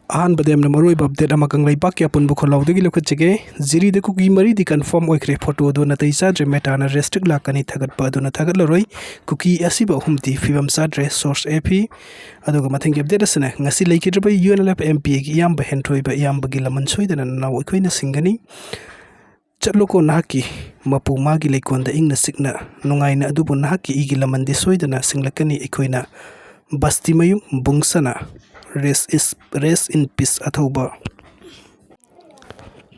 अहान बदेम न मरोई बपडेट अमकंग लैपाक या पुनबु खोलाउदगी लखचगे जिरी द कुकी मरी दि कन्फर्म ओइख्रे फोटो दो नतै साद्रे मेटाना रेस्ट्रिक्ट लाकनी थगत पदुना थगत लरोई कुकी असिब हुमति फिवम साद्रे सोर्स एपी अदुगा मथिंग अपडेट असना ngasi leikidrba UNLF MP gi yamba henthoi ba yamba gi laman soidana na oikoina singani chatloko nahaki mapu magi leikonda ingna sikna nungaina adubu nahaki igi laman di soidana singlakani ikoina basti mayum bungsana rest in peace Athouba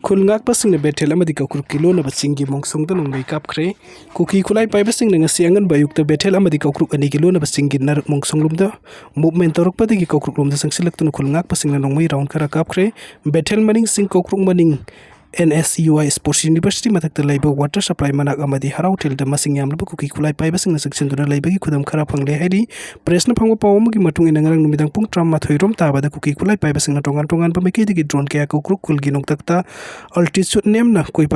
Kulngak pasing na betel amadi kaukur kilo na basingi mongsong da nung makeup kre kuki kulai pai basing na ngasi angan bayuk ta betel amadi kaukur ani kilo na basingi narak mongsong lumda movement torok padi gi kaukur lumda sangsilak tu kulngak pasing na nung mai round kara kap kre betel maning sing kaukur maning NSUI Sports University matak laiba water supply manak amadi harau tel da masing yam labu kuki kulai pai basing na section duna laiba gi khudam khara phangle haidi press na phangwa pawm gi matung ina ngarang numidang pung tram ma thoirom ta bada kuki kulai pai basing na tongan pa meki gi drone kya ko kruk kul gi nok takta altitude nem na koi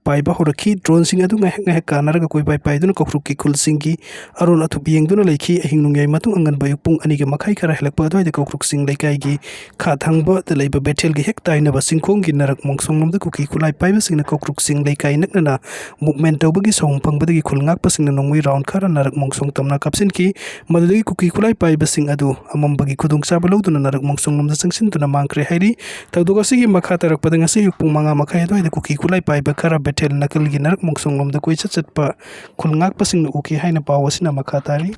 pai ba horaki drone sing adu ngai kanar ga koi pai dun ko kruk ki kul sing gi aron athu bieng dun laiki ahing nung yai matung angan bayuk pung ani ga makhai khara helak pa doi de ko kruk sing laikai gi kha thangba de laiba betel gi hek tai na ba singkhong gi narak mongsong nom de kuki kulai pai ba sing na ko kruk sing laikai nak na movement taw gi song pang ba gi khulngak pa sing na nongwi round khara narak mongsong tamna kapsin ki madu gi kuki kulai pai ba sing adu amam ba gi khudung sa ba lo dun narak mongsong nom da sangsin tuna mangkre hairi tawdoga sigi makha tarak pa ngasi yuk pung manga makhai doi de kuki kulai pai ba khara betel nakal gi narak mongsong nom da koi chat pa khulngak pa sing na uki haina pawasina makha tari